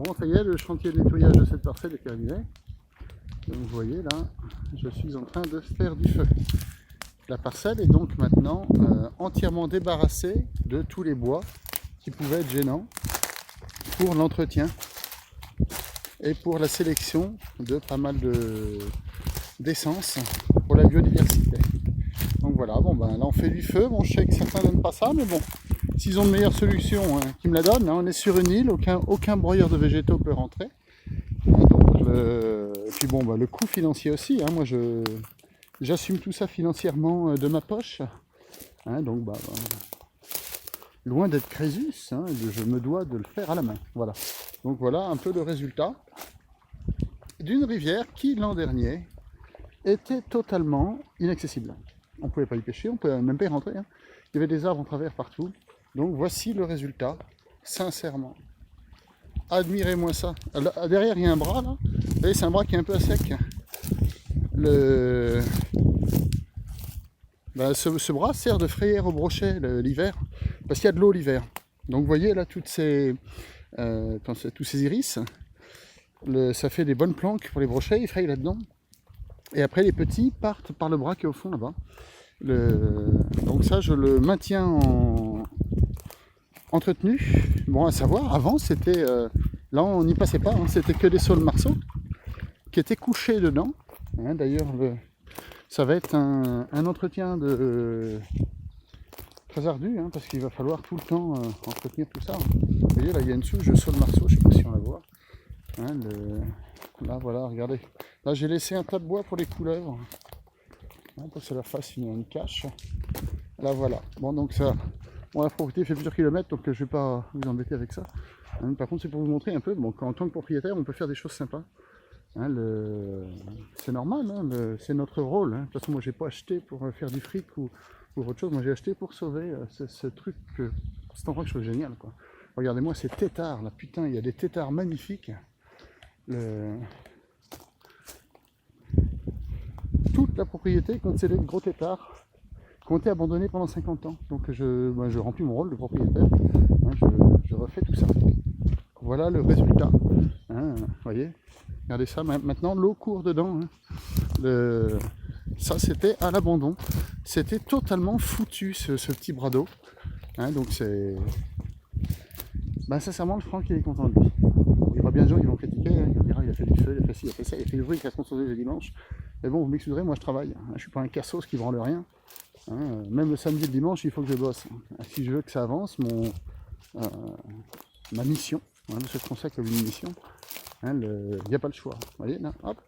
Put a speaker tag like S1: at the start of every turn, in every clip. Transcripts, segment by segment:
S1: Bon, ça y est, le chantier de nettoyage de cette parcelle est terminé. Donc vous voyez là, je suis en train de faire du feu. La parcelle est donc maintenant entièrement débarrassée de tous les bois qui pouvaient être gênants pour l'entretien et pour la sélection de pas mal d'essence pour la biodiversité. Donc voilà, bon ben là on fait du feu, bon je sais que certains n'aiment pas ça, mais bon, s'ils ont de meilleures solutions, qui me la donnent, hein, on est sur une île, aucun broyeur de végétaux peut rentrer. Donc et puis bon, bah, le coût financier aussi, hein, moi j'assume tout ça financièrement de ma poche, hein, donc bah, loin d'être Crésus, hein, je me dois de le faire à la main. Voilà. Donc voilà un peu le résultat d'une rivière qui l'an dernier était totalement inaccessible. On ne pouvait pas y pêcher, on ne pouvait même pas y rentrer, hein. Il y avait des arbres en travers partout. Donc voici le résultat, sincèrement. Admirez-moi ça. Là, derrière il y a un bras là. Vous voyez, c'est un bras qui est un peu à sec. Ce bras sert de frayère au brochet l'hiver, parce qu'il y a de l'eau l'hiver. Donc vous voyez là tous ces iris, ça fait des bonnes planques pour les brochets, ils frayent là-dedans. Et après les petits partent par le bras qui est au fond là-bas. Donc ça je le maintiens entretenu. Bon, à savoir, avant c'était, là on n'y passait pas, hein, c'était que des saules marceaux qui étaient couchés dedans. Hein, d'ailleurs ça va être un entretien très ardu, hein, parce qu'il va falloir tout le temps entretenir tout ça. Vous voyez là il y a une souche de saule marceau, je ne sais pas si on la voit. Hein, là voilà, regardez. Là j'ai laissé un tas de bois pour les couleuvres, hein, pour que ça leur fasse une cache. Là voilà. Bon donc ça. Bon, la propriété fait plusieurs kilomètres, donc je ne vais pas vous embêter avec ça. Hein, par contre, c'est pour vous montrer un peu bon, qu'en tant que propriétaire, on peut faire des choses sympas. Hein, c'est normal, hein, c'est notre rôle. Hein. De toute façon, moi, j'ai pas acheté pour faire du fric ou autre chose. Moi, j'ai acheté pour sauver ce truc, cet endroit que je trouve génial, quoi. Regardez-moi ces têtards, là, putain, il y a des têtards magnifiques. Toute la propriété contient des gros têtards qui ont été abandonnés pendant 50 ans. Donc je remplis mon rôle de propriétaire, hein, je refais tout ça. Voilà le résultat. Hein, voyez, regardez ça, maintenant l'eau court dedans. Hein. Ça c'était à l'abandon. C'était totalement foutu ce petit bras d'eau. Hein, donc c'est. Ben, sincèrement, le Franck il est content de lui. Il y aura bien des gens qui vont critiquer, hein, il dira il a fait du feu, il a fait ci, il a fait ça, il a fait du bruit, il a responsabilisé le dimanche. Mais bon, vous m'excuserez, moi je travaille. Hein, je suis pas un cassos qui branle rien. Hein, même le samedi et le dimanche, il faut que je bosse. Si je veux que ça avance, ma mission, hein, ce qu'on sait comme une mission, hein, il n'y a pas le choix. Vous voyez, là, hop.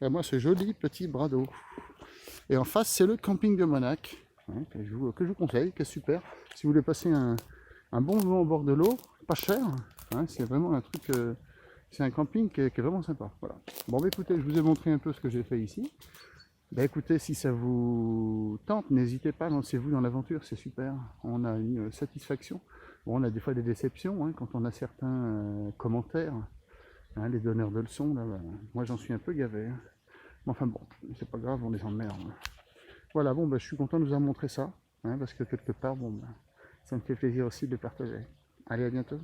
S1: Et moi, ce joli petit bras d'eau. Et en face, c'est le camping de Monac, hein, que je vous conseille, qui est super. Si vous voulez passer un bon moment au bord de l'eau, pas cher, hein, c'est vraiment un truc, c'est un camping qui est vraiment sympa. Voilà. Bon, bah, écoutez, je vous ai montré un peu ce que j'ai fait ici. Bah écoutez, si ça vous tente, n'hésitez pas, lancez-vous dans l'aventure, c'est super. On a une satisfaction. Bon, on a des fois des déceptions, hein, quand on a certains commentaires, hein, les donneurs de leçons, là, bah, moi j'en suis un peu gavé. Hein. Mais enfin bon, c'est pas grave, on les emmerde. Voilà, bon, bah, je suis content de vous avoir montré ça, hein, parce que quelque part, bon, bah, ça me fait plaisir aussi de le partager. Allez, à bientôt.